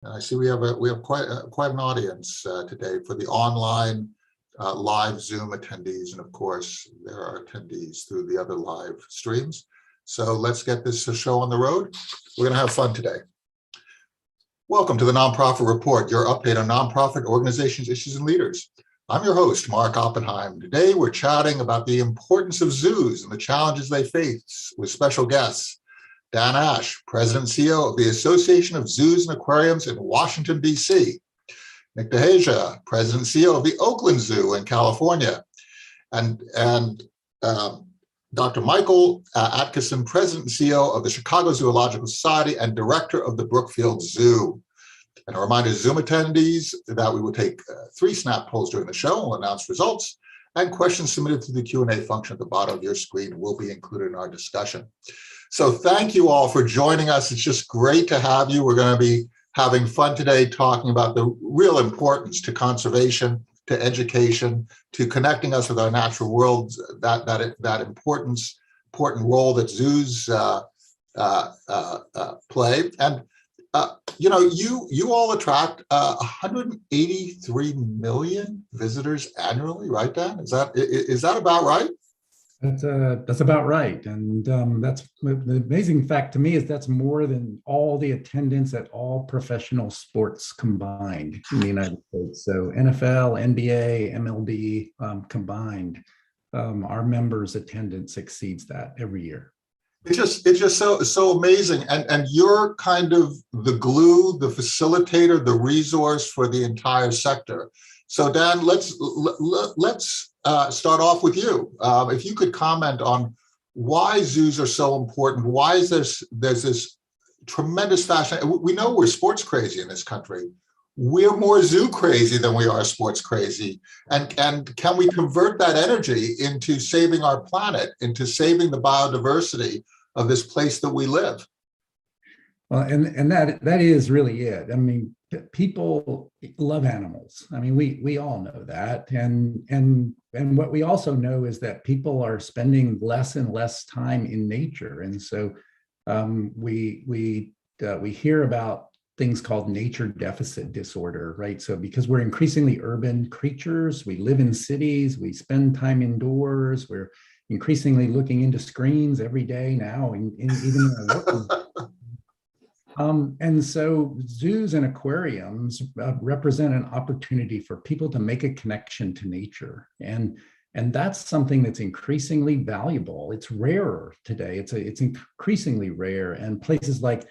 And I see we have quite an audience today for the online live Zoom attendees, and of course there are attendees through the other live streams. So let's get this show on the road. We're going to have fun today. Welcome to the Nonprofit Report, your update on nonprofit organizations, issues, and leaders. I'm your host, Mark Oppenheim. Today we're chatting about the importance of zoos and the challenges they face with special guests. Dan Ashe, President and CEO of the Association of Zoos and Aquariums in Washington, D.C. Nick Dehejia, President and CEO of the Oakland Zoo in California. And Dr. Michael Adkesson, President and CEO of the Chicago Zoological Society and Director of the Brookfield Zoo. And a reminder to Zoom attendees that we will take 3 snap polls during the show. We'll announce results, and questions submitted through the Q&A function at the bottom of your screen will be included in our discussion. So thank you all for joining us. It's just great to have you. We're going to be having fun today talking about the real importance to conservation, to education, to connecting us with our natural world, that important role that zoos play. And you all attract 183 million visitors annually, right, Dan? Is that about right? That's about right, and that's the amazing fact to me is that's more than all the attendance at all professional sports combined in the United States. So NFL, NBA, MLB combined, our members' attendance exceeds that every year. It's just so amazing, and you're kind of the glue, the facilitator, the resource for the entire sector. So Dan, let's start off with you. If you could comment on why zoos are so important, why is there's this tremendous fashion. We know we're sports crazy in this country. We're more zoo crazy than we are sports crazy. And can we convert that energy into saving our planet, into saving the biodiversity of this place that we live? Well, and that is really it. I mean, people love animals. I mean, we all know that. And what we also know is that people are spending less and less time in nature. And so we hear about things called nature deficit disorder, right? So because we're increasingly urban creatures, we live in cities, we spend time indoors, we're increasingly looking into screens every day now, even in our work. And so zoos and aquariums represent an opportunity for people to make a connection to nature. And that's something that's increasingly valuable. It's rarer today. It's increasingly rare. And places like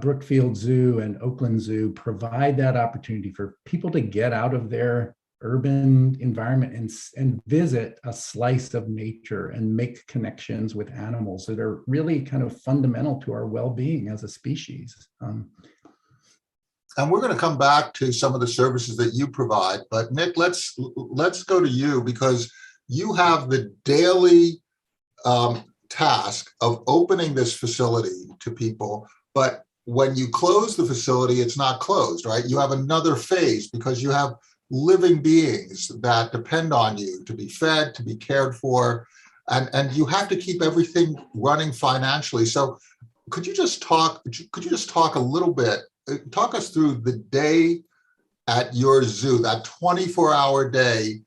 Brookfield Zoo and Oakland Zoo provide that opportunity for people to get out of their urban environment and visit a slice of nature and make connections with animals that are really kind of fundamental to our well-being as a species. And we're going to come back to some of the services that you provide, but Nick, let's go to you, because you have the daily task of opening this facility to people, but when you close the facility, it's not closed, right? You have another phase because you have living beings that depend on you to be fed, to be cared for, and you have to keep everything running financially. So could you just talk a little bit, talk us through the day at your zoo, that 24-hour day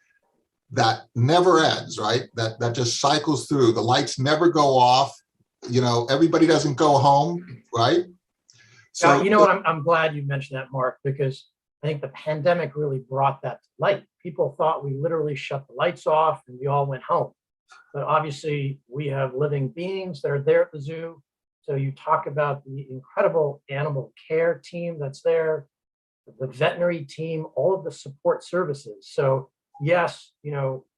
that never ends, right? That just cycles through. The lights never go off. Everybody doesn't go home, right? So you know what? I'm glad you mentioned that, Mark, because I think the pandemic really brought that to light. People thought we literally shut the lights off and we all went home. But obviously we have living beings that are there at the zoo. So you talk about the incredible animal care team that's there, the veterinary team, all of the support services. So yes,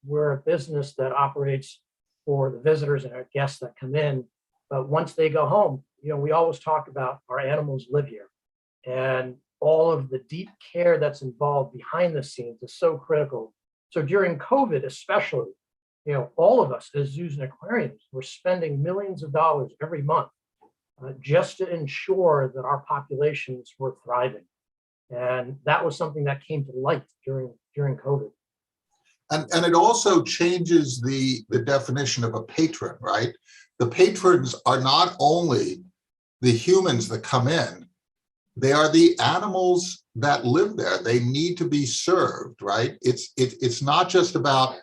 we're a business that operates for the visitors and our guests that come in. But once they go home, we always talk about our animals live here. And all of the deep care that's involved behind the scenes is so critical. So during COVID, especially, all of us as zoos and aquariums were spending millions of dollars every month just to ensure that our populations were thriving. And that was something that came to light during COVID. And it also changes the definition of a patron, right? The patrons are not only the humans that come in, they are the animals that live there. They need to be served, right? It's not just about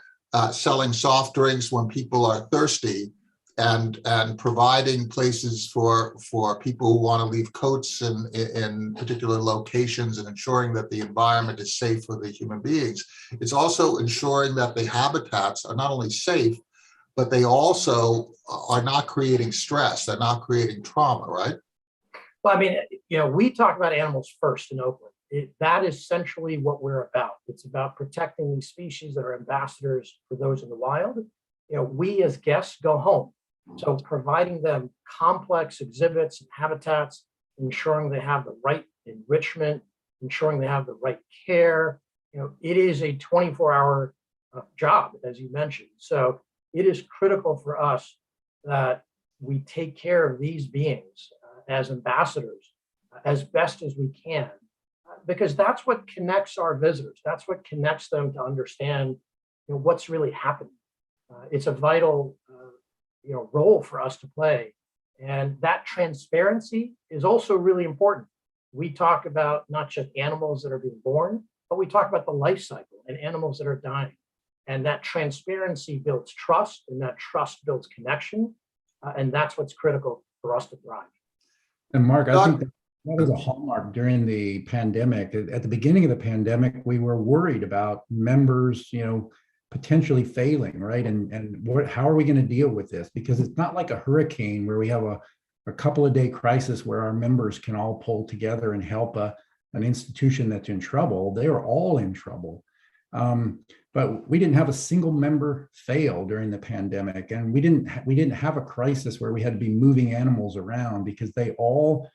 selling soft drinks when people are thirsty, and providing places for people who want to leave coats in particular locations, and ensuring that the environment is safe for the human beings. It's also ensuring that the habitats are not only safe, but they also are not creating stress. They're not creating trauma, right? Well, I mean, we talk about animals first in Oakland. That is essentially what we're about. It's about protecting these species that are ambassadors for those in the wild. We as guests go home. So providing them complex exhibits and habitats, ensuring they have the right enrichment, ensuring they have the right care. It is a 24-hour job, as you mentioned. So it is critical for us that we take care of these beings as ambassadors as best as we can, because that's what connects our visitors. That's what connects them to understand what's really happening. It's a vital role for us to play. And that transparency is also really important. We talk about not just animals that are being born, but we talk about the life cycle and animals that are dying. And that transparency builds trust, and that trust builds connection. And that's what's critical for us to thrive. And Mark, I think that was a hallmark during the pandemic. At the beginning of the pandemic, we were worried about members, potentially failing, right? And how are we going to deal with this? Because it's not like a hurricane where we have a couple of day crisis where our members can all pull together and help an institution that's in trouble. They are all in trouble. But we didn't have a single member fail during the pandemic, and we didn't have a crisis where we had to be moving animals around, because they all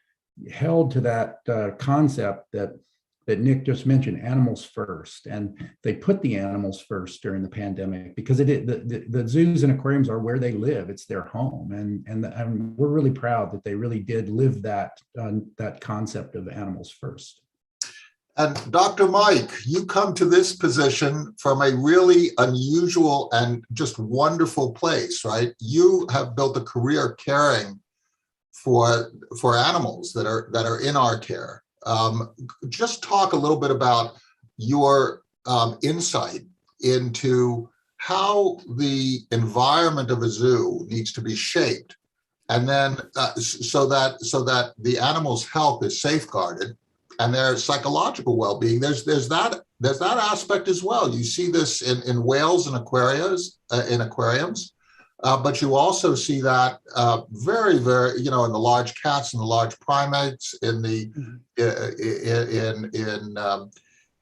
held to that concept that Nick just mentioned, animals first, and they put the animals first during the pandemic, because the zoos and aquariums are where they live. It's their home, and we're really proud that they really did live that concept of animals first. And Dr. Mike, you come to this position from a really unusual and just wonderful place, right? You have built a career caring for animals that are in our care. Just talk a little bit about your insight into how the environment of a zoo needs to be shaped, and then so that the animal's health is safeguarded, and their psychological well-being. There's that aspect as well. You see this in whales and aquariums, but you also see that very, very, in the large cats and the large primates, in these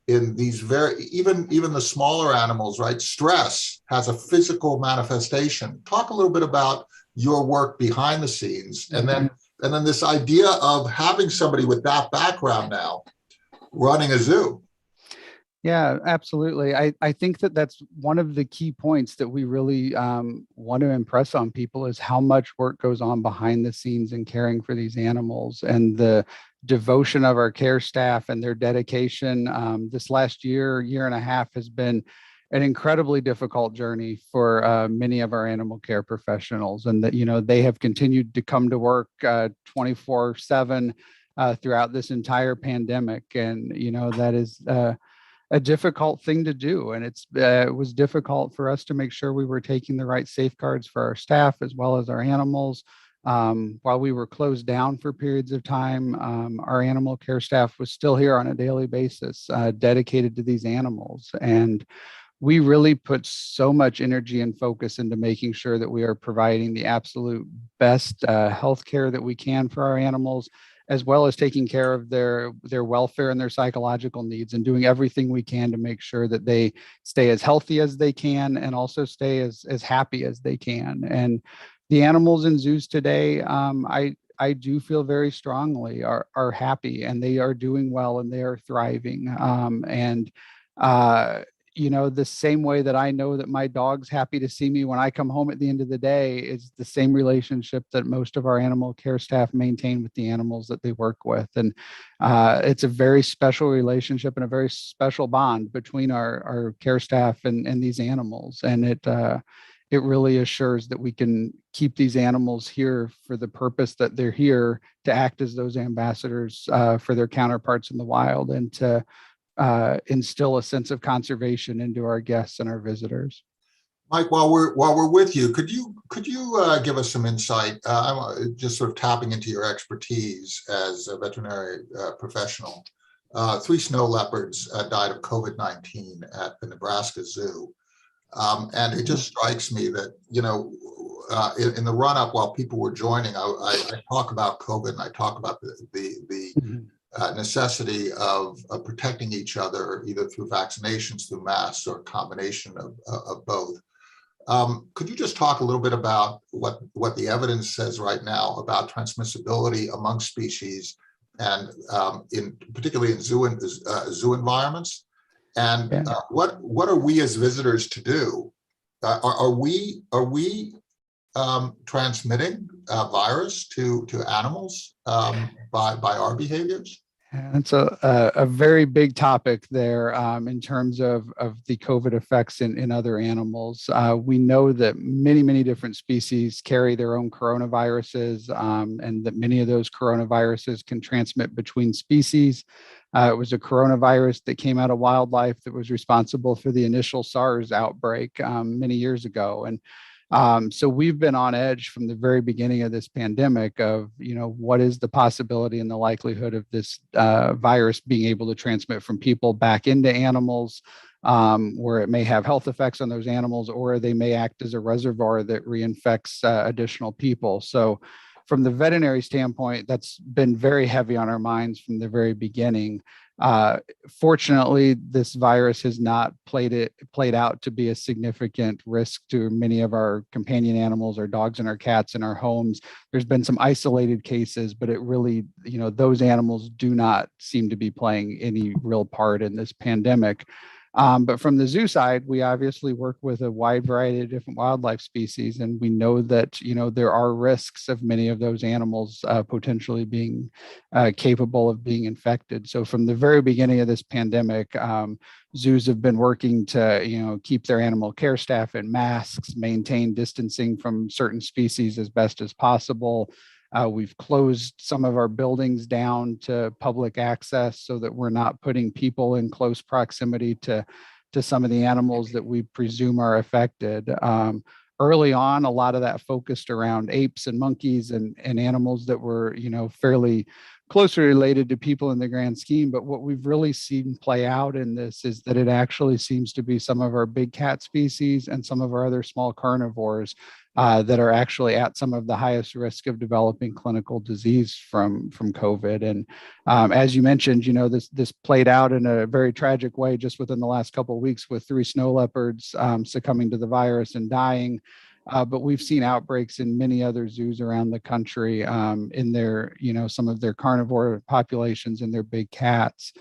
even the smaller animals, right? Stress has a physical manifestation. Talk a little bit about your work behind the scenes, and then this idea of having somebody with that background now running a zoo. Yeah, absolutely. I think that's one of the key points that we really want to impress on people, is how much work goes on behind the scenes in caring for these animals, and the devotion of our care staff and their dedication. This last year and a half has been an incredibly difficult journey for many of our animal care professionals, and that they have continued to come to work 24/7 throughout this entire pandemic, and that is a difficult thing to do, and it was difficult for us to make sure we were taking the right safeguards for our staff as well as our animals. While we were closed down for periods of time, our animal care staff was still here on a daily basis, dedicated to these animals. And we really put so much energy and focus into making sure that we are providing the absolute best health care that we can for our animals, as well as taking care of their welfare and their psychological needs, and doing everything we can to make sure that they stay as healthy as they can, and also stay as happy as they can. And the animals in zoos today, I do feel very strongly are happy, and they are doing well, and they are thriving. The same way that I know that my dog's happy to see me when I come home at the end of the day is the same relationship that most of our animal care staff maintain with the animals that they work with. And it's a very special relationship and a very special bond between our care staff and these animals. And it it really assures that we can keep these animals here for the purpose that they're here, to act as those ambassadors for their counterparts in the wild, and to instill a sense of conservation into our guests and our visitors. Mike, while we're with you, could you give us some insight? I'm just sort of tapping into your expertise as a veterinary professional. 3 snow leopards died of COVID-19 at the Nebraska Zoo. And it just strikes me that, in the run-up while people were joining, I talk about COVID, and I talk about the necessity of protecting each other, either through vaccinations, through masks, or a combination of both. Could you just talk a little bit about what the evidence says right now about transmissibility among species, and particularly in zoo environments? And what are we as visitors to do? Are we transmitting virus to animals by our behaviors? And it's a very big topic there in terms of the COVID effects in other animals. We know that many different species carry their own coronaviruses, and that many of those coronaviruses can transmit between species. It was a coronavirus that came out of wildlife that was responsible for the initial SARS outbreak many years ago. And so we've been on edge from the very beginning of this pandemic of, what is the possibility and the likelihood of this virus being able to transmit from people back into animals, where it may have health effects on those animals, or they may act as a reservoir that reinfects additional people. So from the veterinary standpoint, that's been very heavy on our minds from the very beginning. Fortunately, this virus has not played out to be a significant risk to many of our companion animals, our dogs and our cats in our homes. There's been some isolated cases, but it really, those animals do not seem to be playing any real part in this pandemic. But from the zoo side, we obviously work with a wide variety of different wildlife species, and we know that there are risks of many of those animals potentially being capable of being infected. So from the very beginning of this pandemic, zoos have been working to keep their animal care staff in masks, maintain distancing from certain species as best as possible. We've closed some of our buildings down to public access so that we're not putting people in close proximity to some of the animals that we presume are affected. Early on, a lot of that focused around apes and monkeys and animals that were, fairly closely related to people in the grand scheme. But what we've really seen play out in this is that it actually seems to be some of our big cat species and some of our other small carnivores that are actually at some of the highest risk of developing clinical disease from COVID. And as you mentioned, this played out in a very tragic way just within the last couple of weeks with 3 snow leopards succumbing to the virus and dying. But we've seen outbreaks in many other zoos around the country in their, some of their carnivore populations and their big cats.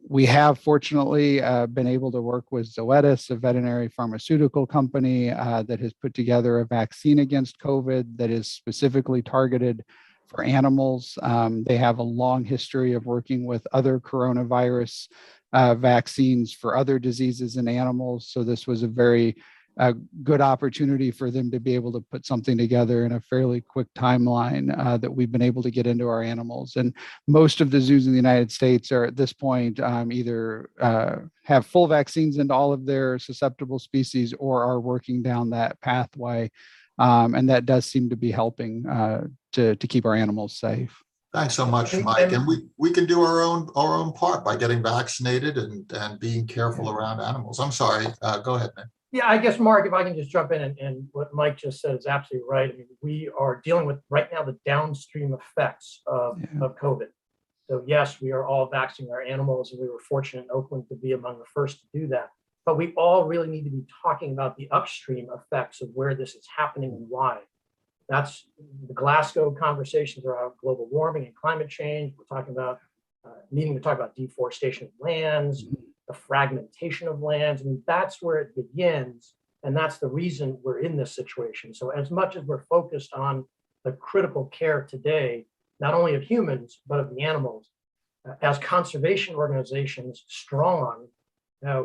We have fortunately been able to work with Zoetis, a veterinary pharmaceutical company that has put together a vaccine against COVID that is specifically targeted for animals. They have a long history of working with other coronavirus vaccines for other diseases in animals. So this was a very good opportunity for them to be able to put something together in a fairly quick timeline that we've been able to get into our animals. And most of the zoos in the United States are at this point either have full vaccines into all of their susceptible species or are working down that pathway. And that does seem to be helping to keep our animals safe. Thanks so much, Mike. And we can do our own part by getting vaccinated and being careful around animals. I'm sorry. Go ahead, Nick. Yeah, I guess, Mark, if I can just jump in, and what Mike just said is absolutely right. I mean, we are dealing with right now the downstream effects of COVID. So yes, we are all vaccinating our animals, and we were fortunate in Oakland to be among the first to do that. But we all really need to be talking about the upstream effects of where this is happening and why. That's the Glasgow conversations around global warming and climate change. We're talking about needing to talk about deforestation of lands, the fragmentation of lands. I mean, that's where it begins. And that's the reason we're in this situation. So as much as we're focused on the critical care today, not only of humans, but of the animals, as conservation organizations strong,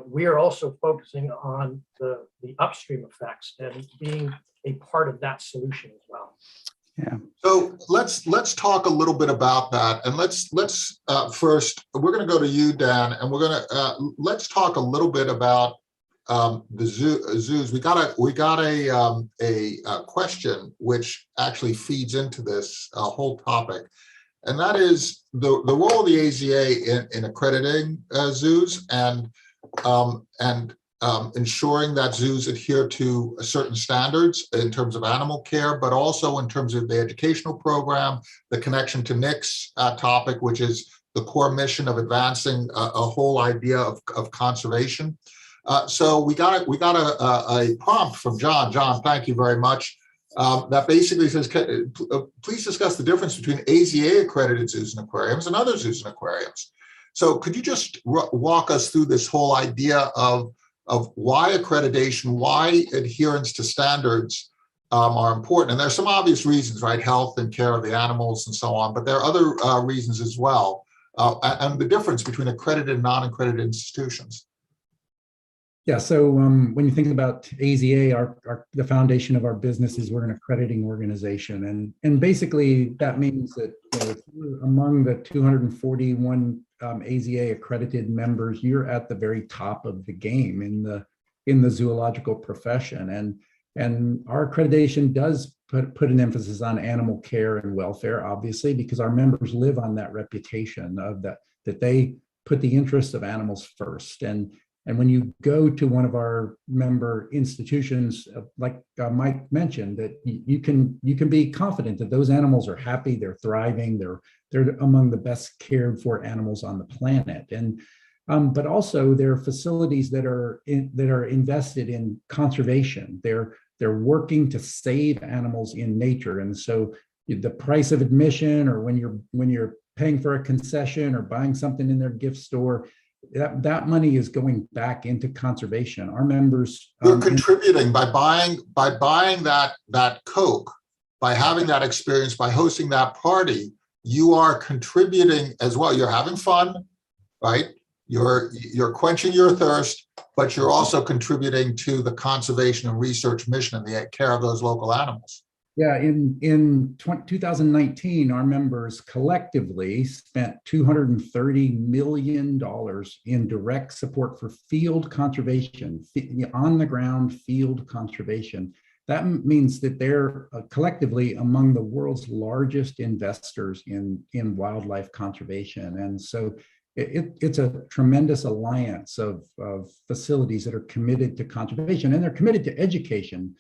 we are also focusing on the upstream effects and being a part of that solution as well. Yeah. So let's talk a little bit about that, and let's first we're going to go to you, Dan, and we're going to let's talk a little bit about the zoos. We got a question which actually feeds into this whole topic, and that is the role of the AZA in accrediting zoos and ensuring that zoos adhere to certain standards in terms of animal care, but also in terms of the educational program, the connection to Nick's topic, which is the core mission of advancing a whole idea of conservation. So we got a prompt from John. John, thank you very much. That basically says, please discuss the difference between AZA accredited zoos and aquariums and other zoos and aquariums. So could you just walk us through this whole idea of why accreditation, why adherence to standards are important? And there's some obvious reasons, right? Health and care of the animals and so on, but there are other reasons as well. And the difference between accredited and non-accredited institutions. Yeah, so when you think about AZA, the foundation of our business is we're an accrediting organization, and basically that means that if you're among the 241 AZA accredited members, you're at the very top of the game in the zoological profession, and our accreditation does put an emphasis on animal care and welfare, obviously, because our members live on that reputation of that they put the interests of animals first. And when you go to one of our member institutions, like Mike mentioned, that you can be confident that those animals are happy, they're thriving, they're among the best cared for animals on the planet. And but also there are facilities that are invested in conservation. They're working to save animals in nature. And so the price of admission, or when you're paying for a concession or buying something in their gift store, that money is going back into conservation. Our members, you're contributing by buying that Coke, by having that experience, by hosting that party. You are contributing as well. You're having fun, right? You're quenching your thirst, but you're also contributing to the conservation and research mission and the care of those local animals. Yeah, in 2019, our members collectively spent $230 million in direct support for field conservation, on the ground field conservation. That means that they're collectively among the world's largest investors in wildlife conservation. And so it's a tremendous alliance of facilities that are committed to conservation, and they're committed to education.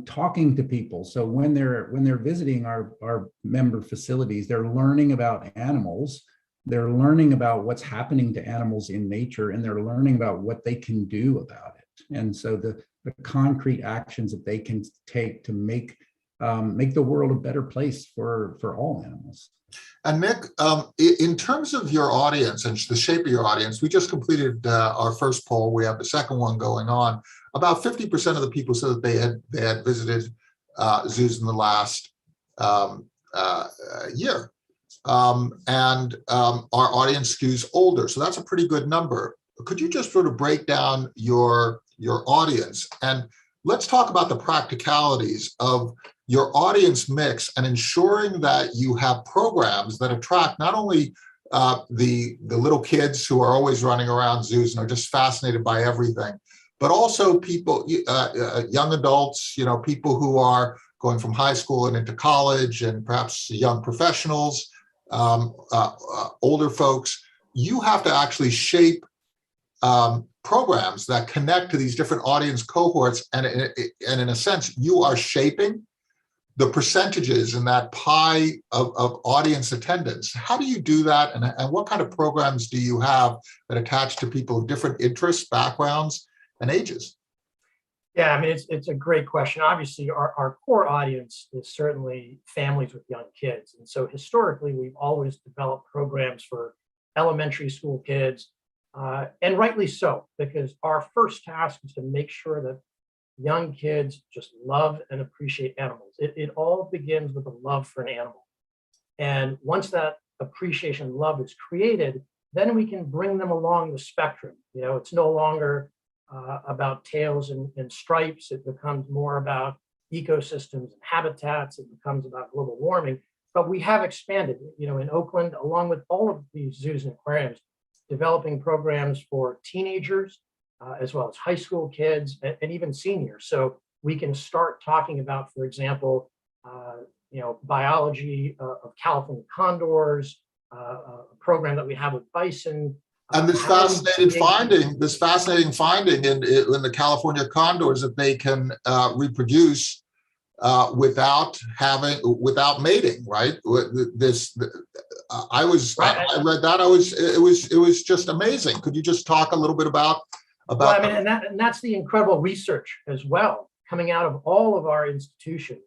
Talking to people. So when they're visiting our member facilities, they're learning about animals, they're learning about what's happening to animals in nature, and they're learning about what they can do about it. And so the concrete actions that they can take to make the world a better place for all animals. And Nick, in terms of your audience and the shape of your audience, we just completed our first poll. We have the second one going on. About 50% of the people said that they had visited zoos in the last year, and our audience skews older, so that's a pretty good number. Could you just sort of break down your audience, and let's talk about the practicalities of your audience mix and ensuring that you have programs that attract not only the little kids who are always running around zoos and are just fascinated by everything, but also people, young adults, people who are going from high school and into college, and perhaps young professionals, older folks. You have to actually shape programs that connect to these different audience cohorts, and in a sense, you are shaping the percentages in that pie of audience attendance. How do you do that, and what kind of programs do you have that attach to people of different interests, backgrounds, and ages? Yeah, I mean, it's a great question. Obviously, our core audience is certainly families with young kids. And so historically, we've always developed programs for elementary school kids, and rightly so, because our first task is to make sure that young kids just love and appreciate animals. It all begins with a love for an animal. And once that appreciation, love is created, then we can bring them along the spectrum. It's no longer about tails and stripes. It becomes more about ecosystems and habitats. It becomes about global warming. But we have expanded, in Oakland, along with all of these zoos and aquariums, developing programs for teenagers, as well as high school kids and even seniors. So we can start talking about, for example, biology of California condors, a program that we have with bison. And this fascinating finding in the California condors that they can reproduce without mating, right? I read that. It was just amazing. Could you just talk a little bit about? Well, I mean, and that's the incredible research as well coming out of all of our institutions.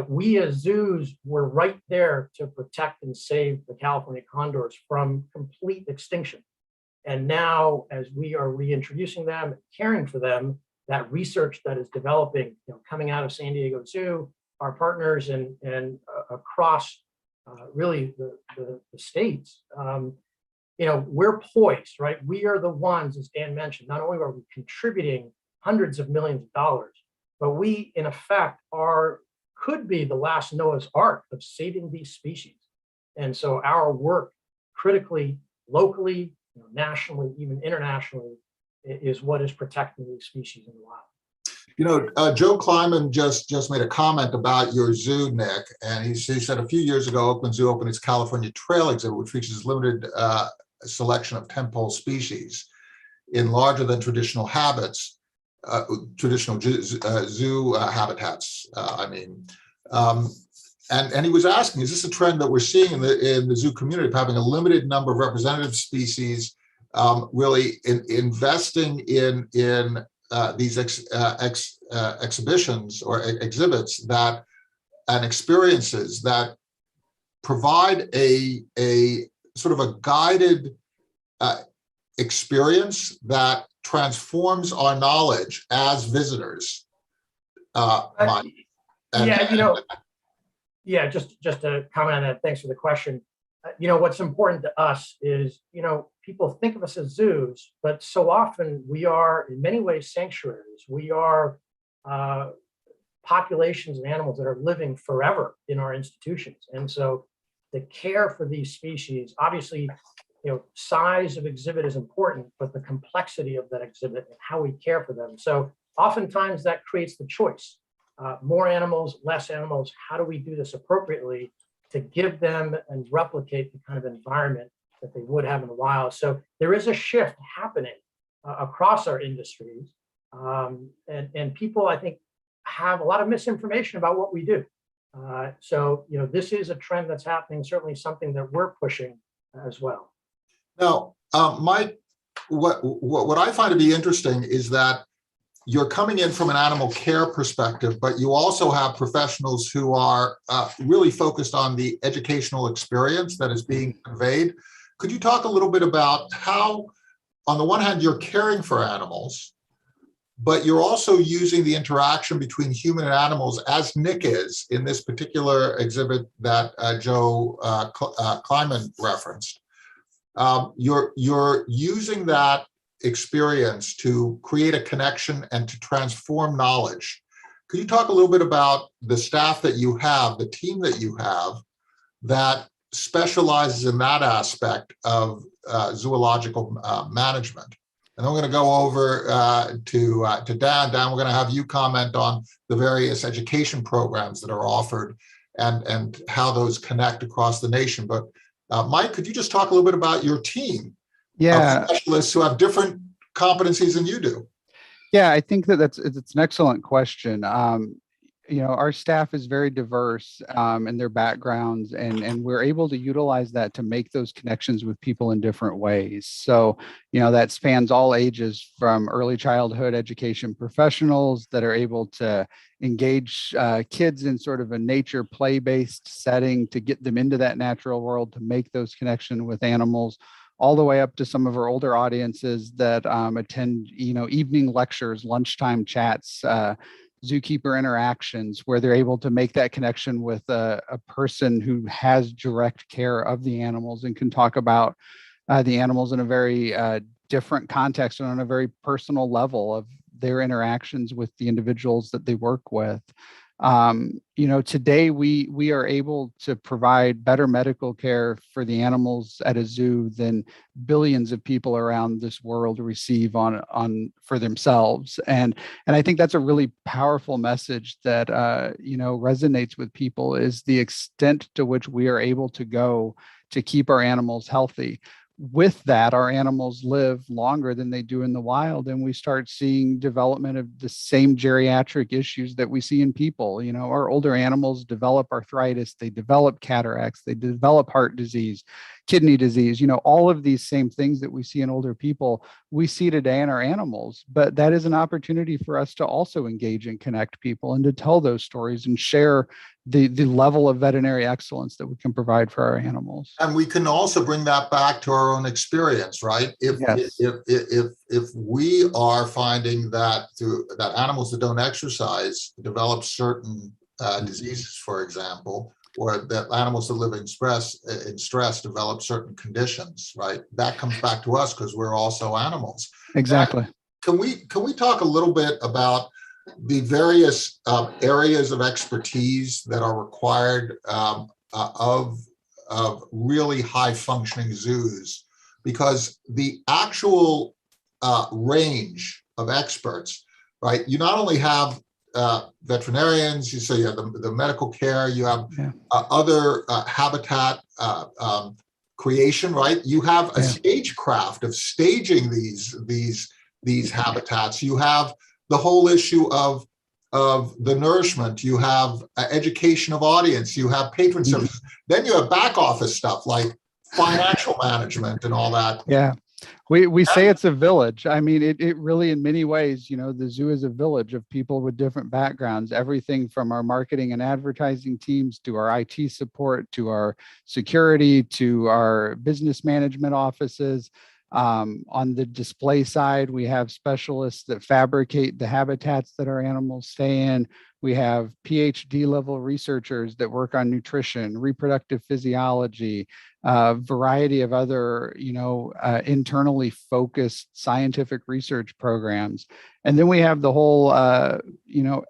We as zoos were right there to protect and save the California condors from complete extinction. And now, as we are reintroducing them and caring for them, that research that is developing, coming out of San Diego Zoo, our partners and across really the states, we're poised, right? We are the ones, as Dan mentioned, not only are we contributing hundreds of millions of dollars, but we, in effect, could be the last Noah's Ark of saving these species. And so our work critically, locally, nationally, even internationally, is what is protecting these species in the wild. Joe Kleiman just made a comment about your zoo, Nick, and he said a few years ago, Oakland Zoo opened its California Trail exhibit, which features limited selection of tentpole species in larger than traditional habits. Traditional zoo habitats. And he was asking, is this a trend that we're seeing in the zoo community of having a limited number of representative species, really investing in these exhibitions or exhibits and experiences that provide a sort of a guided experience that transforms our knowledge as visitors. Just to comment on that, thanks for the question. What's important to us is, people think of us as zoos, but so often we are in many ways sanctuaries. We are populations of animals that are living forever in our institutions. And so the care for these species, obviously, size of exhibit is important, but the complexity of that exhibit and how we care for them. So oftentimes that creates the choice. More animals, less animals. How do we do this appropriately to give them and replicate the kind of environment that they would have in the wild? So there is a shift happening across our industries. And people, I think, have a lot of misinformation about what we do. So this is a trend that's happening, certainly something that we're pushing as well. Now, Mike, what I find to be interesting is that you're coming in from an animal care perspective, but you also have professionals who are really focused on the educational experience that is being conveyed. Could you talk a little bit about how, on the one hand, you're caring for animals, but you're also using the interaction between human and animals, as Nick is in this particular exhibit that Joe Kleiman referenced. You're using that experience to create a connection and to transform knowledge. Could you talk a little bit about the staff that you have, the team that you have, that specializes in that aspect of zoological management? And then we're going to go over to Dan. Dan, we're going to have you comment on the various education programs that are offered and how those connect across the nation. But Mike, could you just talk a little bit about your team? Yeah, of specialists who have different competencies than you do. Yeah, I think it's an excellent question. Our staff is very diverse in their backgrounds, and we're able to utilize that to make those connections with people in different ways. So, that spans all ages, from early childhood education professionals that are able to engage kids in sort of a nature play-based setting to get them into that natural world, to make those connections with animals, all the way up to some of our older audiences that attend, evening lectures, lunchtime chats, zookeeper interactions, where they're able to make that connection with a person who has direct care of the animals and can talk about the animals in a very different context and on a very personal level of their interactions with the individuals that they work with. Today we are able to provide better medical care for the animals at a zoo than billions of people around this world receive on for themselves. And I think that's a really powerful message that, resonates with people, is the extent to which we are able to go to keep our animals healthy. With that, our animals live longer than they do in the wild, and we start seeing development of the same geriatric issues that we see in people. Our older animals develop arthritis, they develop cataracts, they develop heart disease, kidney disease, all of these same things that we see in older people, we see today in our animals. But that is an opportunity for us to also engage and connect people and to tell those stories and share the level of veterinary excellence that we can provide for our animals. And we can also bring that back to our own experience, right? Yes. If we are finding that that animals that don't exercise develop certain diseases, for example, or that animals that live in stress develop certain conditions, right? That comes back to us because we're also animals. Exactly. Can we talk a little bit about the various areas of expertise that are required of really high functioning zoos? Because the actual range of experts, right? You not only have veterinarians, you say you have the medical care, you have other habitat creation, right? You have a stagecraft of staging these habitats. You have the whole issue of the nourishment. You have education of audience. You have patron services. Then you have back office stuff like financial management and all that. Yeah. We say it's a village. I mean, it really, in many ways, the zoo is a village of people with different backgrounds, everything from our marketing and advertising teams to our IT support, to our security, to our business management offices. On the display side, we have specialists that fabricate the habitats that our animals stay in. We have PhD level researchers that work on nutrition, reproductive physiology, a variety of other, internally focused scientific research programs. And then we have the whole,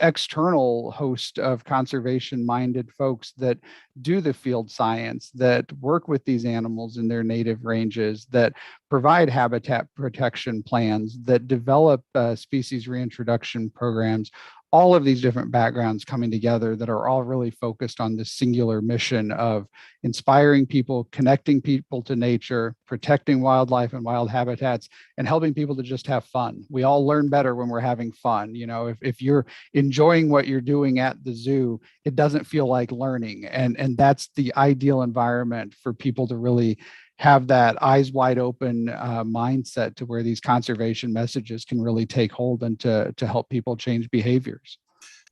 external host of conservation-minded folks that do the field science, that work with these animals in their native ranges, that provide habitat protection plans, that develop species reintroduction programs. All of these different backgrounds coming together that are all really focused on this singular mission of inspiring people, connecting people to nature, protecting wildlife and wild habitats, and helping people to just have fun. We all learn better when we're having fun. If you're enjoying what you're doing at the zoo, it doesn't feel like learning. And that's the ideal environment for people to really have that eyes wide open mindset to where these conservation messages can really take hold and to help people change behaviors.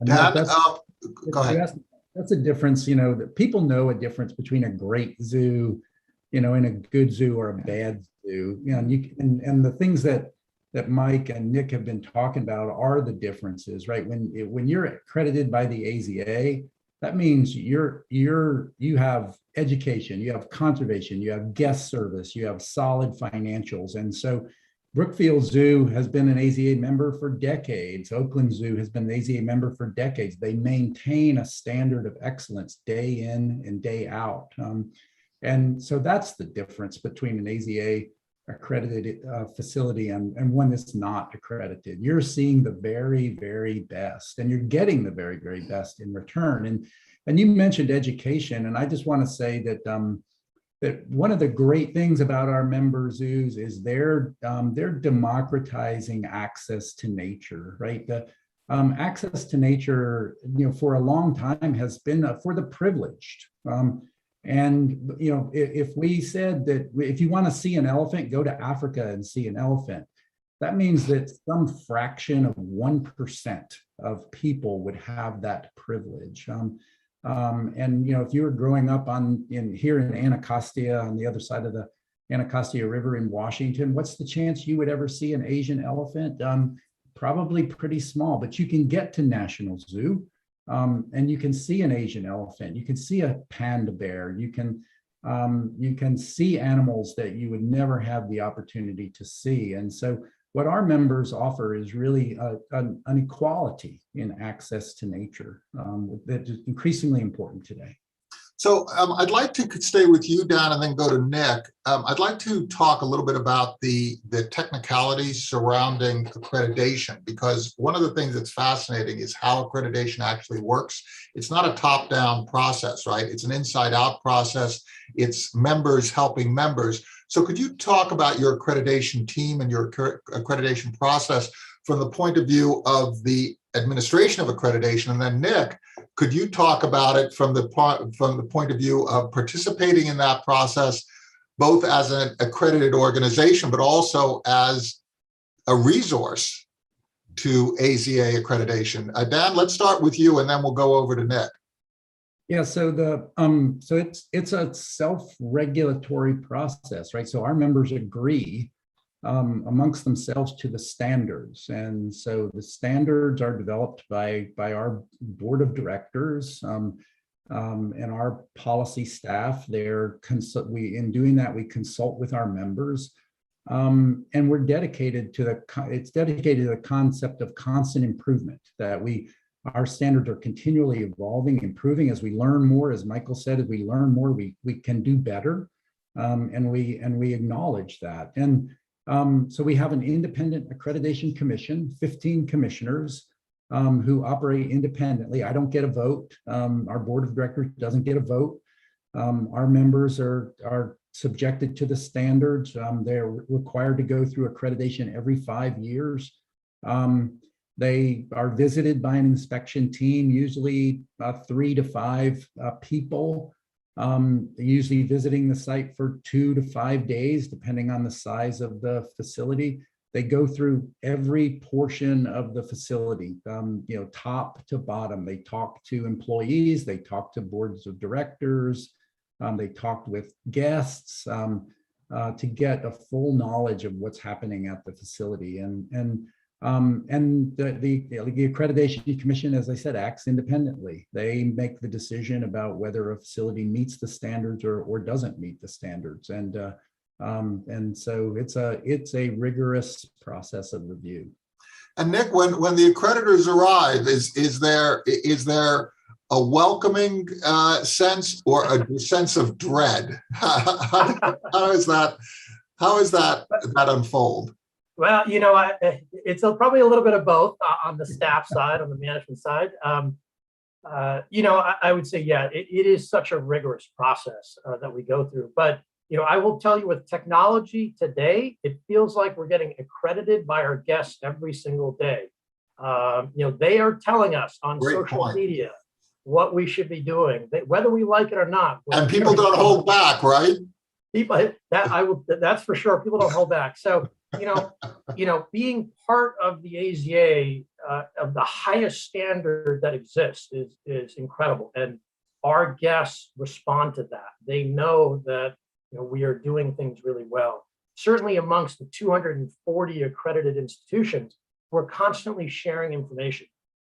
Dan, That's, go ahead. That's a difference, that people know a difference between a great zoo, and a good zoo or a bad zoo. And the things that Mike and Nick have been talking about are the differences, right? When you're accredited by the AZA, that means you have education, you have conservation, you have guest service, you have solid financials. And so Brookfield Zoo has been an AZA member for decades. Oakland Zoo has been an AZA member for decades. They maintain a standard of excellence day in and day out. And so that's the difference between an AZA accredited facility and one that's not accredited. You're seeing the very, very best, and you're getting the very, very best in return. And you mentioned education, and I just want to say that that one of the great things about our member zoos is they're democratizing access to nature, right? The access to nature, for a long time has been for the privileged. And, if we said that if you want to see an elephant, go to Africa and see an elephant, that means that some fraction of 1% of people would have that privilege. And, if you were growing up here in Anacostia, on the other side of the Anacostia River in Washington, what's the chance you would ever see an Asian elephant? Probably pretty small, but you can get to National Zoo. And you can see an Asian elephant, you can see a panda bear, you can you can see animals that you would never have the opportunity to see. And so what our members offer is really an equality in access to nature that is increasingly important today. So I'd like to stay with you, Dan, and then go to Nick. I'd like to talk a little bit about the technicalities surrounding accreditation, because one of the things that's fascinating is how accreditation actually works. It's not a top-down process, right? It's an inside-out process. It's members helping members. So could you talk about your accreditation team and your accreditation process from the point of view of the administration of accreditation? And then Nick, could you talk about it from the point of view of participating in that process, both as an accredited organization, but also as a resource to AZA accreditation? Dan, let's start with you, and then we'll go over to Nick. Yeah, so it's a self-regulatory process, right? So our members agree amongst themselves to the standards, and so the standards are developed by our board of directors and our policy staff. In doing that, we consult with our members, and we're dedicated to the concept of constant improvement, that our standards are continually evolving, improving as we learn more. As Michael said, as we learn more, we can do better, and we acknowledge that. And so we have an independent accreditation commission, 15 commissioners who operate independently. I don't get a vote. Our board of directors doesn't get a vote. Our members are subjected to the standards. They're required to go through accreditation every 5 years. They are visited by an inspection team, usually 3 to 5 people, usually visiting the site for 2 to 5 days, depending on the size of the facility. They go through every portion of the facility, top to bottom. They talk to employees, they talk to boards of directors, they talk with guests to get a full knowledge of what's happening at the facility. And the Accreditation Commission, as I said, acts independently. They make the decision about whether a facility meets the standards or doesn't meet the standards. And so it's a rigorous process of review. And Nick, when the accreditors arrive, is there a welcoming sense or a sense of dread? How is that unfold? Well, it's probably a little bit of both on the staff side, on the management side. I would say, yeah, it is such a rigorous process that we go through. But, I will tell you, with technology today, it feels like we're getting accredited by our guests every single day. They are telling us on social media what we should be doing, whether we like it or not. And people don't hold back, right? That's for sure. People don't hold back. So, being part of the AZA of the highest standard that exists is incredible. And our guests respond to that. They know that, we are doing things really well. Certainly amongst the 240 accredited institutions, we're constantly sharing information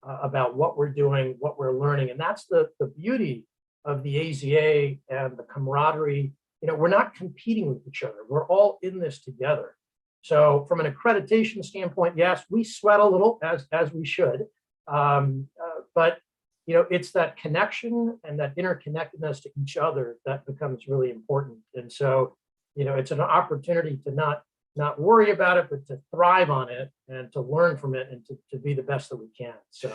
about what we're doing, what we're learning. And that's the beauty of the AZA and the camaraderie. We're not competing with each other. We're all in this together. So from an accreditation standpoint, yes, we sweat a little, as we should. But it's that connection and that interconnectedness to each other that becomes really important. And so, it's an opportunity to not worry about it, but to thrive on it and to learn from it and to be the best that we can. So,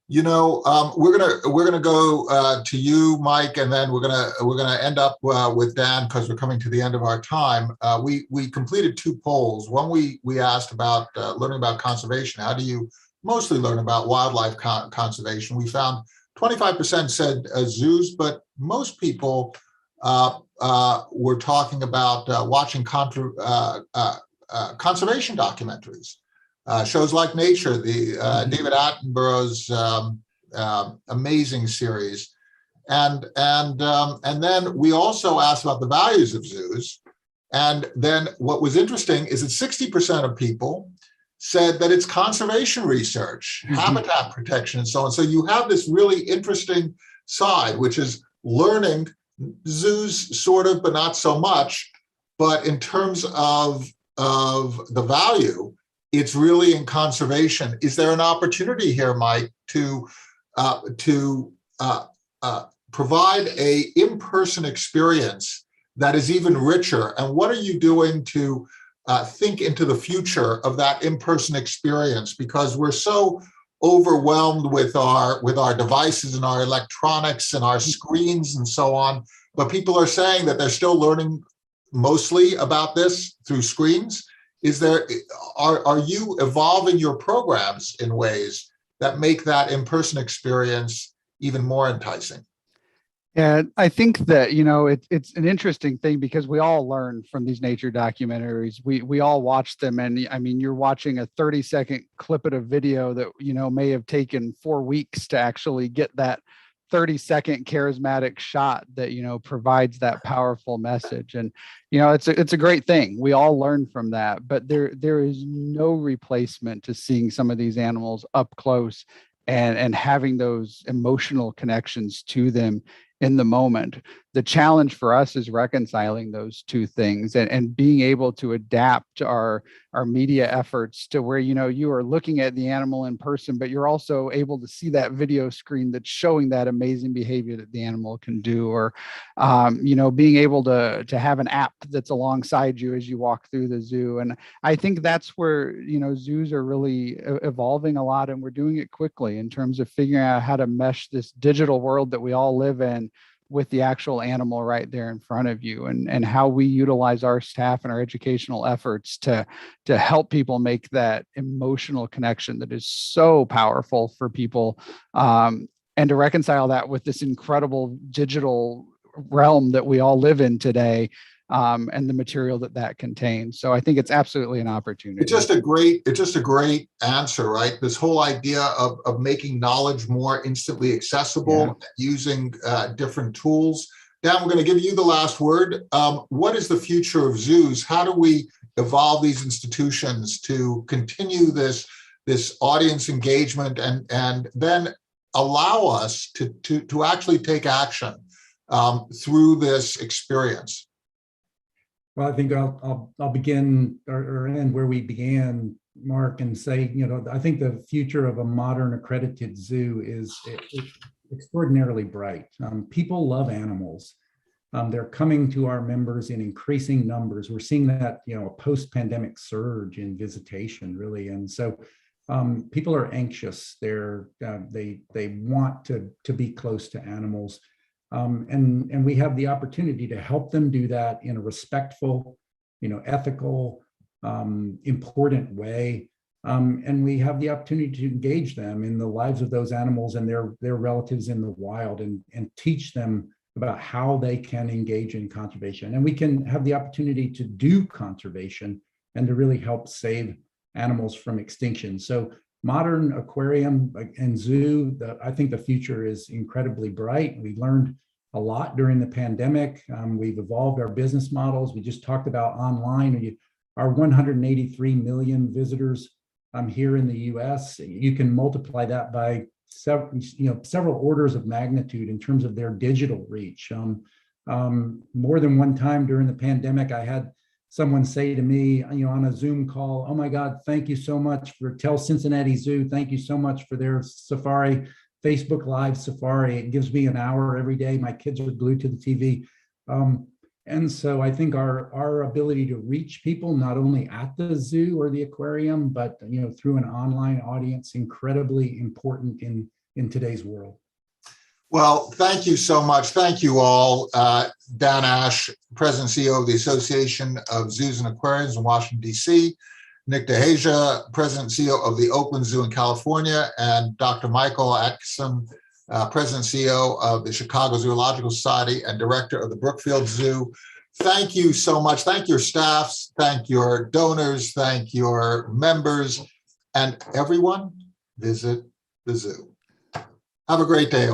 we're gonna go to you, Mike, and then we're gonna end up with Dan, because we're coming to the end of our time. We completed 2 polls. One, we asked about learning about conservation. How do you mostly learn about wildlife conservation? We found 25% said zoos, but most people were talking about watching conservation documentaries. Shows like Nature, the David Attenborough's amazing series, and then we also asked about the values of zoos. And then what was interesting is that 60% of people said that it's conservation research, habitat protection, and so on. So you have this really interesting side, which is learning zoos sort of, but not so much. But in terms of the value, it's really in conservation. Is there an opportunity here, Mike, to provide a in-person experience that is even richer? And what are you doing to think into the future of that in-person experience? Because we're so overwhelmed with our devices and our electronics and our screens and so on. But people are saying that they're still learning mostly about this through screens. Are you evolving your programs in ways that make that in-person experience even more enticing? Yeah, I think that, it's an interesting thing because we all learn from these nature documentaries. We all watch them. And I mean, you're watching a 30-second clip of a video that, may have taken 4 weeks to actually get that 30-second charismatic shot that, provides that powerful message. And, it's a great thing. We all learn from that, but there is no replacement to seeing some of these animals up close and having those emotional connections to them in the moment. The challenge for us is reconciling those two things and being able to adapt our media efforts to where, you are looking at the animal in person, but you're also able to see that video screen that's showing that amazing behavior that the animal can do, or, being able to have an app that's alongside you as you walk through the zoo. And I think that's where, zoos are really evolving a lot, and we're doing it quickly in terms of figuring out how to mesh this digital world that we all live in with the actual animal right there in front of you, and how we utilize our staff and our educational efforts to help people make that emotional connection that is so powerful for people, and to reconcile that with this incredible digital realm that we all live in today, and the material that contains. So I think it's absolutely an opportunity. It's just a great answer, right? This whole idea of making knowledge more instantly accessible, using different tools. Dan, we're going to give you the last word. What is the future of zoos? How do we evolve these institutions to continue this audience engagement and then allow us to actually take action through this experience? Well, I think I'll begin or end where we began, Mark, and say, I think the future of a modern accredited zoo is extraordinarily bright. People love animals. They're coming to our members in increasing numbers. We're seeing that, a post-pandemic surge in visitation, really. And so people are anxious. They want to be close to animals. And we have the opportunity to help them do that in a respectful, ethical, important way. And we have the opportunity to engage them in the lives of those animals and their relatives in the wild, and teach them about how they can engage in conservation. And we can have the opportunity to do conservation and to really help save animals from extinction. So modern aquarium and zoo, I think the future is incredibly bright. We learned a lot during the pandemic. We've evolved our business models. We just talked about online. Our 183 million visitors here in the US, you can multiply that by several orders of magnitude in terms of their digital reach. More than one time during the pandemic, I had someone say to me, on a Zoom call, "Oh my God, thank you so much tell Cincinnati Zoo, thank you so much for their safari, Facebook Live safari. It gives me an hour every day. My kids are glued to the TV." And so I think our ability to reach people, not only at the zoo or the aquarium, but through an online audience, incredibly important in today's world. Well, thank you so much. Thank you all. Dan Ashe, President and CEO of the Association of Zoos and Aquariums in Washington, D.C. Nick Dehejia, President and CEO of the Oakland Zoo in California, and Dr. Michael Adkesson, President and CEO of the Chicago Zoological Society and Director of the Brookfield Zoo. Thank you so much. Thank your staffs. Thank your donors. Thank your members. And everyone, visit the zoo. Have a great day all.